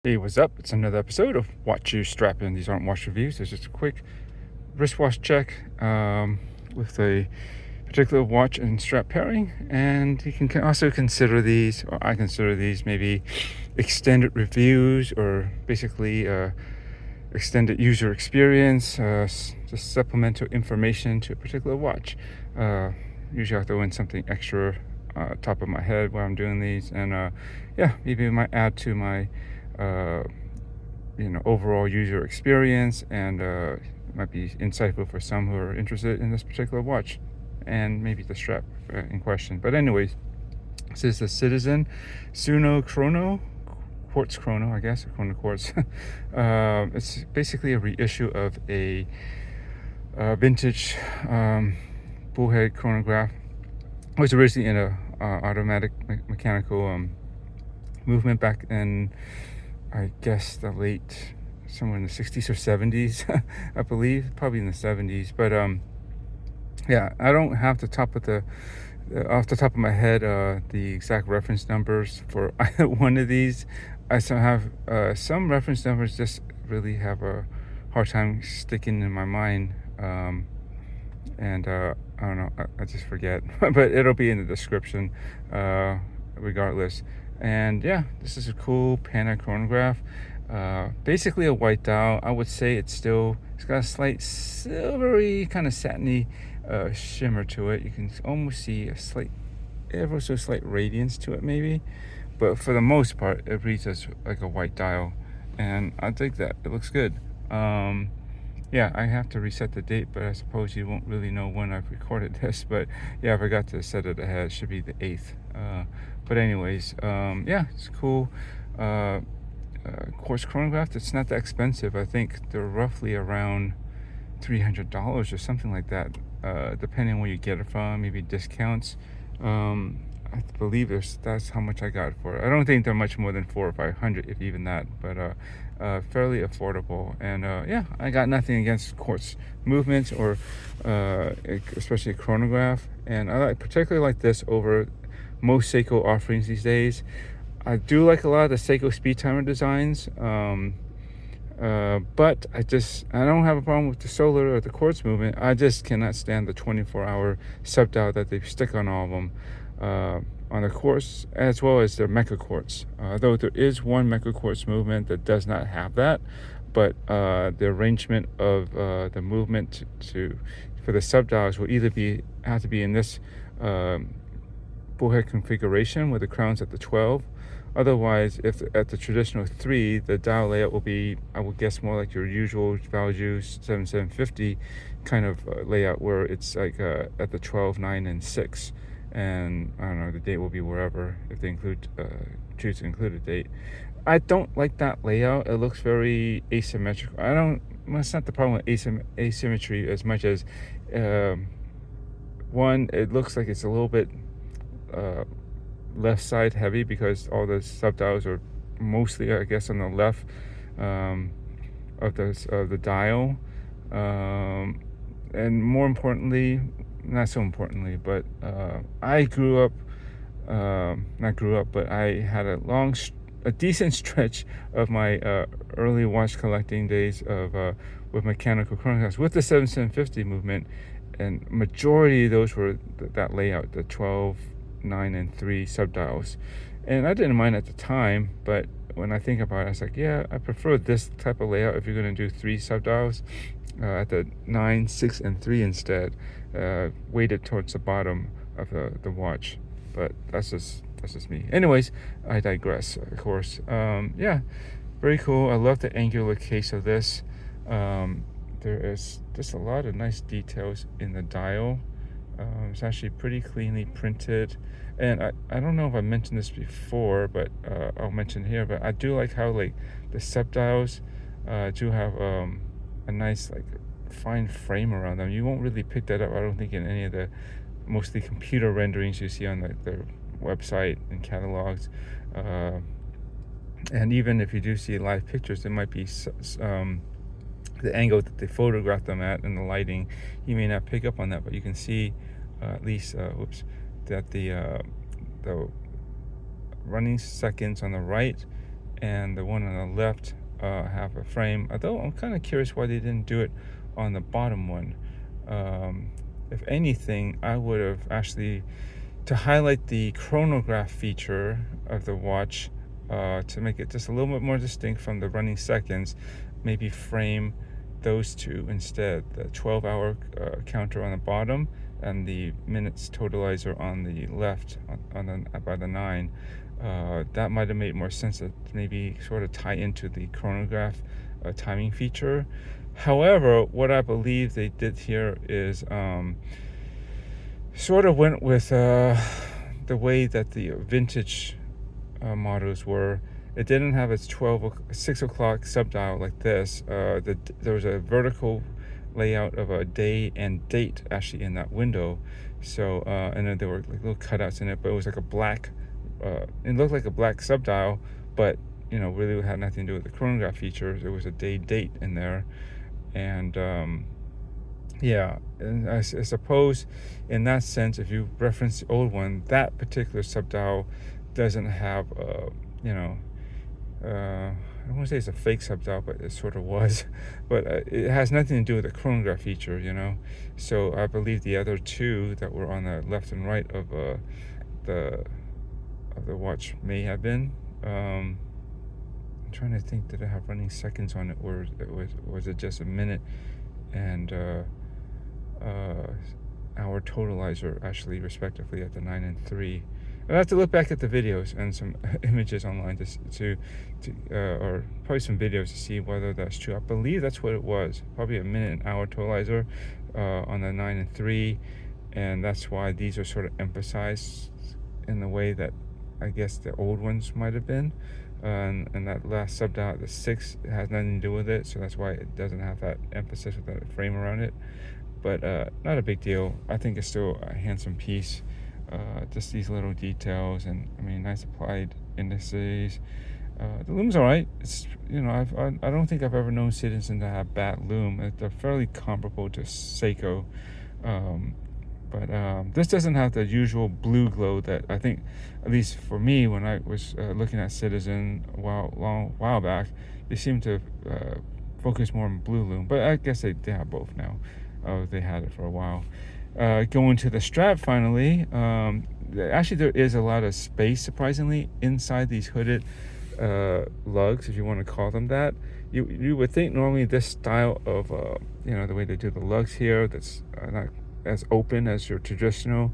Hey, what's up? It's another episode of Watch U Strappin. These aren't watch reviews. It's just a quick wristwatch check with a particular watch and strap pairing. And you can also consider these, or I consider these, maybe extended reviews or basically extended user experience, just supplemental information to a particular watch. Usually I have to win something extra top of my head while I'm doing these. And yeah, maybe it might add to my uh, overall user experience, and it might be insightful for some who are interested in this particular watch and maybe the strap in question. But anyways, this is the Citizen Tsuno Chrono Quartz Chrono, I guess, or Chrono Quartz. It's basically a reissue of a vintage bullhead chronograph. It was originally in a automatic mechanical movement back in, I guess, somewhere in the 60s or 70s, I believe, probably in the 70s. But yeah, I don't have off the top of my head the exact reference numbers for either one of these. I still have some reference numbers just really have a hard time sticking in my mind, and I don't know, I just forget. But it'll be in the description regardless. And yeah, this is a cool panda chronograph. Basically a white dial. I would say it's got a slight silvery, kind of satiny shimmer to it. You can almost see a ever so slight radiance to it maybe, but for the most part it reads as like a white dial, and I think that it looks good. Yeah, I have to reset the date, but I suppose you won't really know when I've recorded this. But yeah, I forgot to set it ahead. It should be the 8th. But anyways, yeah, it's cool. Quartz chronograph. It's not that expensive. I think they're roughly around $300 or something like that, depending on where you get it from. Maybe discounts. I believe that's how much I got for it. I don't think they're much more than $400 or $500, if even that, but fairly affordable. And yeah, I got nothing against quartz movements or especially a chronograph. And I particularly like this over most Seiko offerings these days. I do like a lot of the Seiko speed timer designs, but I don't have a problem with the solar or the quartz movement. I just cannot stand the 24-hour sub-dial that they stick on all of them, on the quartz as well as the mecha quartz. Though there is one mecha quartz movement that does not have that, but the arrangement of the movement for the sub-dials will either have to be in this bullhead configuration where the crown's at the 12. Otherwise, if at the traditional 3, the dial layout will be, I would guess, more like your usual Value 7750 kind of layout, where it's like at the 12, 9, and 6. And I don't know, the date will be wherever, if they choose to include a date. I don't like that layout. It looks very asymmetrical. That's not the problem with asymmetry as much as one, it looks like it's a little bit left side heavy, because all the sub-dials are mostly, I guess, on the left of the dial, and more importantly, not so importantly, but I but I had a decent stretch of my early watch collecting days with mechanical chronographs with the 7750 movement, and majority of those were that layout, the 12, 9, and 3 sub-dials. And I didn't mind at the time, but when I think about it, I was like, yeah, I prefer this type of layout if you're going to do 3 sub-dials at the 9, 6, and 3 instead, weighted towards the bottom of the watch. But that's just me. Anyways, I digress, of course. Yeah, very cool. I love the angular case of this. There is just a lot of nice details in the dial. It's actually pretty cleanly printed, and I don't know if I mentioned this before, but I'll mention here. But I do like how, like, the sub-dials do have a nice, like, fine frame around them. You won't really pick that up, I don't think, in any of the mostly computer renderings you see on their website and catalogs. And even if you do see live pictures, it might be the angle that they photograph them at and the lighting, you may not pick up on that, but you can see at least that the running seconds on the right and the one on the left have a frame. Although I'm kind of curious why they didn't do it on the bottom one. If anything, I would have actually, to highlight the chronograph feature of the watch, to make it just a little bit more distinct from the running seconds, maybe frame those two instead, the 12-hour counter on the bottom and the minutes totalizer on the left by the 9. That might have made more sense to maybe sort of tie into the chronograph timing feature. However, what I believe they did here is sort of went with the way that the vintage models were. It didn't have its 6 o'clock subdial like this. There was a vertical layout of a day and date actually in that window. So and then there were like little cutouts in it, but it was like a black. It looked like a black subdial, but really had nothing to do with the chronograph features. It was a date in there, and and I suppose in that sense, if you reference the old one, that particular subdial doesn't have I don't want to say it's a fake subdial, but it sort of was. But it has nothing to do with the chronograph feature, So I believe the other two that were on the left and right of the watch may have been. I'm trying to think, did it have running seconds on it, or was it just a minute and hour totalizer actually, respectively, at the 9 and 3. I'll have to look back at the videos and some images online or probably some videos to see whether that's true. I believe that's what it was, probably a minute and hour totalizer on the 9 and 3, and that's why these are sort of emphasized in the way that I guess the old ones might have been. And that last subdial, the 6, has nothing to do with it, so that's why it doesn't have that emphasis with that frame around it. But not a big deal. I think it's still a handsome piece. Just these little details, and nice applied indices. The loom's all right. It's I don't think I've ever known Citizen to have bad loom. They're fairly comparable to Seiko, but this doesn't have the usual blue glow that I think, at least for me, when I was looking at Citizen a while back, they seem to focus more on blue loom. But I guess they have both now. They had it for a while. Going to the strap finally, actually there is a lot of space, surprisingly, inside these hooded lugs, if you want to call them that. You would think normally this style of the way they do the lugs here, that's not as open as your traditional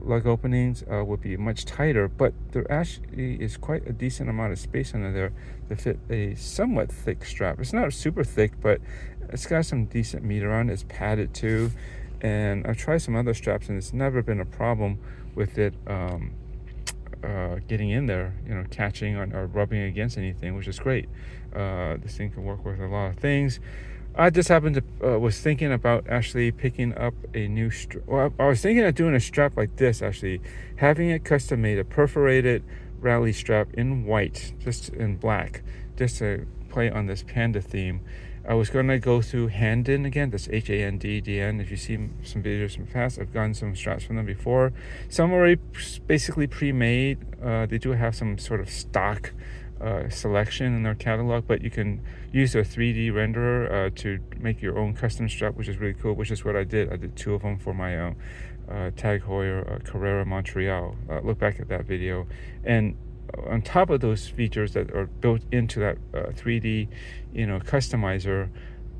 lug openings, would be much tighter, but there actually is quite a decent amount of space under there to fit a somewhat thick strap. It's not super thick, but it's got some decent meat around it. It's padded too. And I've tried some other straps, and it's never been a problem with it getting in there, catching or rubbing against anything, which is great. This thing can work with a lot of things. I just happened to was thinking about actually picking up a new strap. Well, I was thinking of doing a strap like this, actually, having it custom made, a perforated rally strap in white, just in black, just to play on this panda theme. I was going to go through Handin again. That's HANDDN. If you see some videos from the past, I've gotten some straps from them before. Some are already basically pre-made. They do have some sort of stock selection in their catalog, but you can use their 3D renderer to make your own custom strap, which is really cool, which is what I did. I did 2 of them for my Tag Heuer Carrera Montreal. Look back at that video. And on top of those features that are built into that 3D, customizer,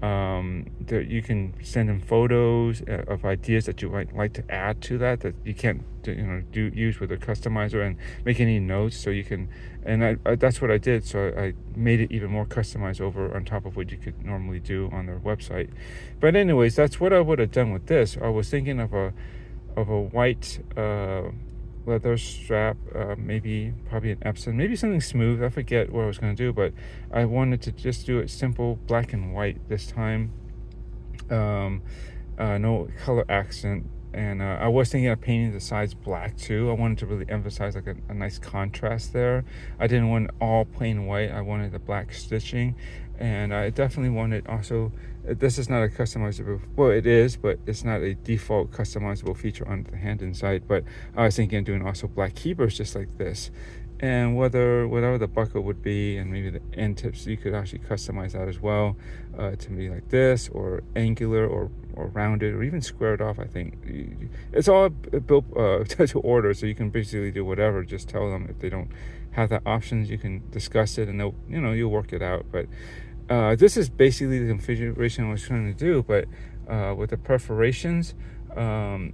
that you can send them photos of ideas that you might like to add to that you can't use with a customizer, and make any notes. So you can, and I that's what I did. So I made it even more customized over on top of what you could normally do on their website. But anyways, that's what I would have done with this. I was thinking of a white leather strap, probably an Epson, maybe something smooth. I forget what I was going to do, but I wanted to just do it simple, black and white this time. No color accent, and I was thinking of painting the sides black too. I wanted to really emphasize like a nice contrast there. I didn't want all plain white. I wanted the black stitching, and I definitely wanted also, this is not a customizable, well it is, but it's not a default customizable feature on the hand inside. But I was thinking of doing also black keepers just like this, and whatever the buckle would be, and maybe the end tips, you could actually customize that as well, to be like this, or angular, or rounded, or even squared off. I think it's all built to order, so you can basically do whatever. Just tell them if they don't have that options, you can discuss it, and they'll, you'll work it out. But this is basically the configuration I was trying to do. But with the perforations, they are,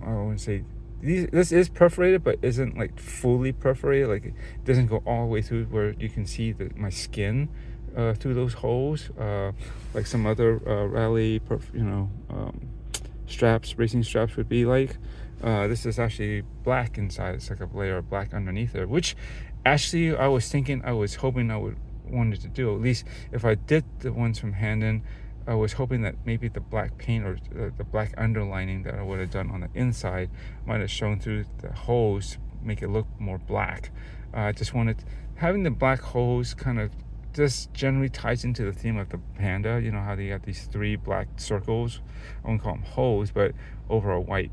I wouldn't say, this is perforated, but isn't like fully perforated. Like, it doesn't go all the way through where you can see my skin through those holes, like some other rally straps, racing straps would be like. This is actually black inside. It's like a layer of black underneath there, which actually I was hoping I wanted to do. At least if I did the ones from Handon, I was hoping that maybe the black paint, or the black underlining that I would have done on the inside, might have shown through the holes, make it look more black. I just wanted, having the black holes kind of just generally ties into the theme of the Panda. You know how they got these 3 black circles, I won't call them holes, but over a white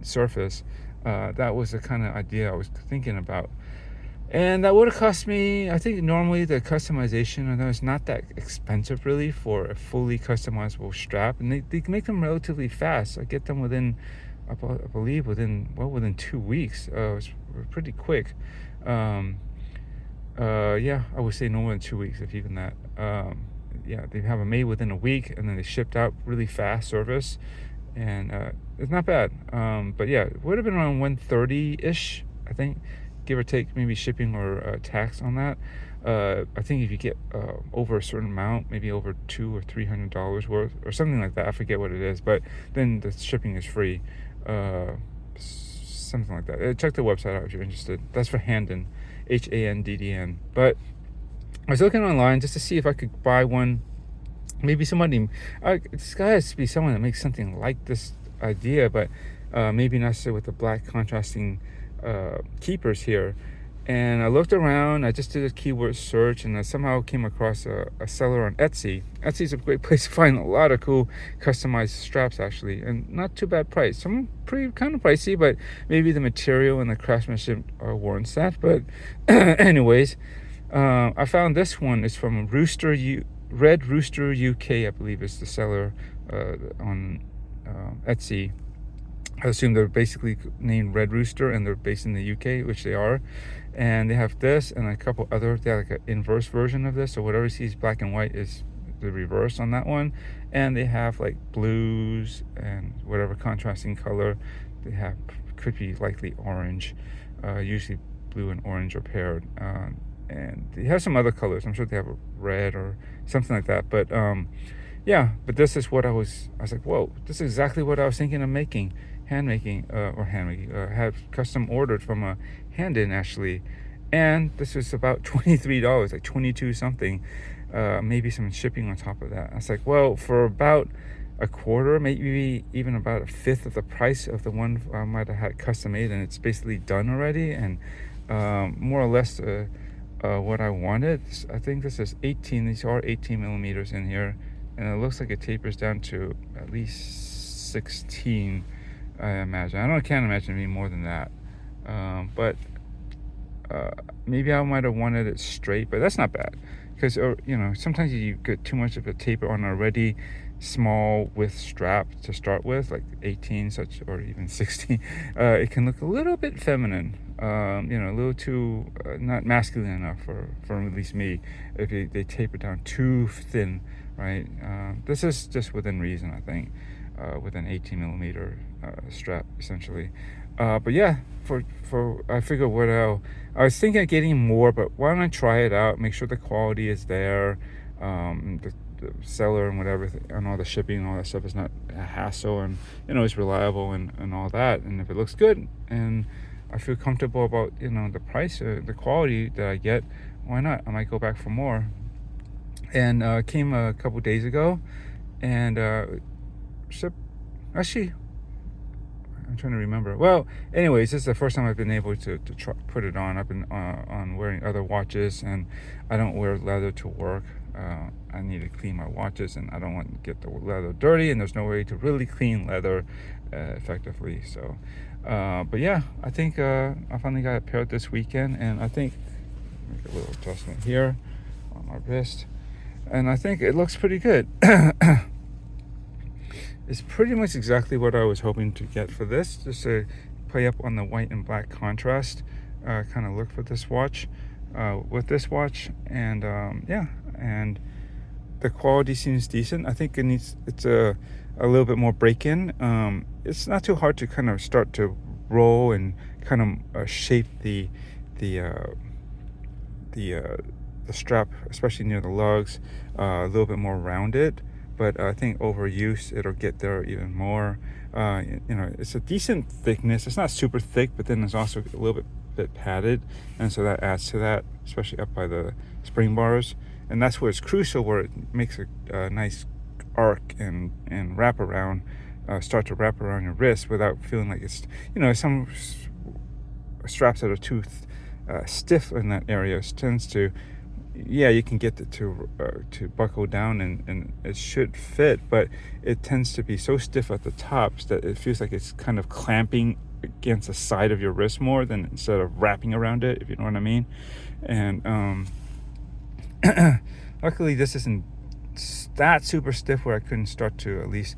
surface. That was the kind of idea I was thinking about. And that would have cost me, I think normally the customization, I know it's not that expensive really for a fully customizable strap. And they make them relatively fast. I get them within, I believe within 2 weeks. It's pretty quick. Yeah, I would say no more than 2 weeks, if even that. Yeah, they have them made within a week, and then they shipped out really fast service. And it's not bad. But yeah, it would have been around $130-ish, I think, give or take, maybe shipping or tax on that. I think if you get over a certain amount, maybe over $200 or $300 worth or something like that, I forget what it is, but then the shipping is free, something like that. Check the website out if you're interested. That's for Handon, HANDDN. But I was looking online just to see if I could buy one. Maybe somebody, this guy has to be someone that makes something like this idea, but maybe not necessarily with the black contrasting keepers here. And I looked around, I just did a keyword search, and I somehow came across a seller on Etsy. Etsy is a great place to find a lot of cool customized straps, actually, and not too bad price. Some pretty kind of pricey, but maybe the material and the craftsmanship warrants that. But anyways, I found this one. It's from Red Rooster UK, I believe is the seller on Etsy. I assume they're basically named Red Rooster, and they're based in the UK, which they are. And they have this and a couple other, they have like an inverse version of this. So whatever you see is black and white is the reverse on that one. And they have like blues and whatever contrasting color. They have, could be likely orange. Usually blue and orange are paired. And they have some other colors. I'm sure they have a red or something like that. But yeah, but this is what I was like, whoa, this is exactly what I was thinking of making. Had custom ordered from a Handon, actually. And this was about $23, like 22 something, maybe some shipping on top of that. I was like, well, for about a quarter, maybe even about a fifth of the price of the one I might have had custom made, and it's basically done already, and more or less what I wanted. I think this is 18, these are 18 millimeters in here, and it looks like it tapers down to at least 16, I imagine. I can't imagine it being more than that. But maybe I might have wanted it straight, but that's not bad, because sometimes you get too much of a taper on a already small width strap to start with, like 18 such, or even 16. It can look a little bit feminine, a little too not masculine enough for at least me, if they taper down too thin, right? This is just within reason, I think, with an 18 millimeter strap essentially. But yeah, for I figured I was thinking of getting more, but why don't I try it out, make sure the quality is there, the seller and whatever, and all the shipping and all that stuff is not a hassle, and it's reliable and all that. And if it looks good and I feel comfortable about the price, the quality that I get, why not? I might go back for more. And came a couple days ago, and actually, I'm trying to remember. Well, anyways, this is the first time I've been able to put it on. I've been on wearing other watches, and I don't wear leather to work. I need to clean my watches, and I don't want to get the leather dirty, and there's no way to really clean leather effectively. So but yeah, I think I finally got it paired this weekend, and I think make a little adjustment here on my wrist, and I think it looks pretty good. It's pretty much exactly what I was hoping to get for this, just to play up on the white and black contrast kind of look for this watch, with this watch. And yeah, and the quality seems decent. I think it's a little bit more break-in. It's not too hard to kind of start to roll and kind of shape the strap, especially near the lugs, a little bit more rounded. But I think overuse, it'll get there even more. It's a decent thickness. It's not super thick, but then it's also a little bit padded, and so that adds to that, especially up by the spring bars. And that's where it's crucial, where it makes a nice arc and wrap around, start to wrap around your wrist without feeling like it's, some straps that are too stiff in that area tends to, you can get it to buckle down, and it should fit, but it tends to be so stiff at the tops that it feels like it's kind of clamping against the side of your wrist more than instead of wrapping around it, if you know what I mean. And luckily this isn't that super stiff where I couldn't start to at least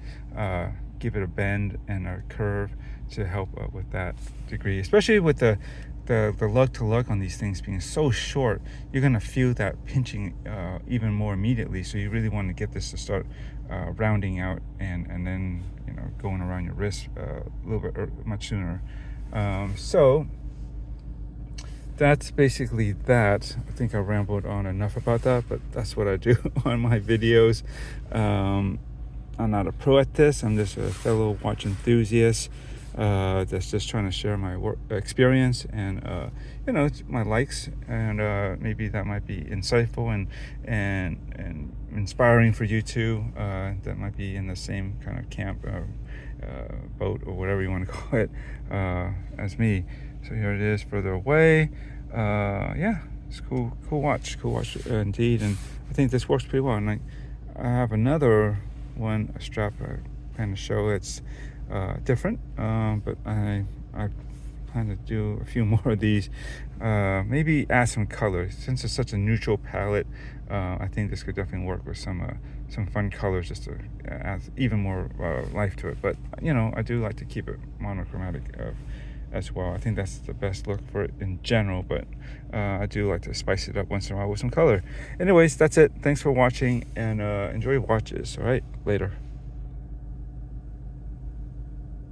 give it a bend and a curve to help with that degree, especially with the lug to lug on these things being so short. You're gonna feel that pinching even more immediately, so you really want to get this to start rounding out and then going around your wrist a little bit much sooner. So that's basically that. I think I rambled on enough about that, but that's what I do on my videos. I'm not a pro at this. I'm just a fellow watch enthusiast that's just trying to share my work experience and my likes, and maybe that might be insightful and inspiring for you too, that might be in the same kind of camp, boat, or whatever you want to call it, as me. So here it is further away. It's cool watch indeed, and I think this works pretty well. And I have another one, a strap I plan to show. It's different, but I plan to do a few more of these, maybe add some color. Since it's such a neutral palette, I think this could definitely work with some fun colors, just to add even more life to it. But I do like to keep it monochromatic as well. I think that's the best look for it in general, but I do like to spice it up once in a while with some color. Anyways, that's it. Thanks for watching, and enjoy your watches. All right, later.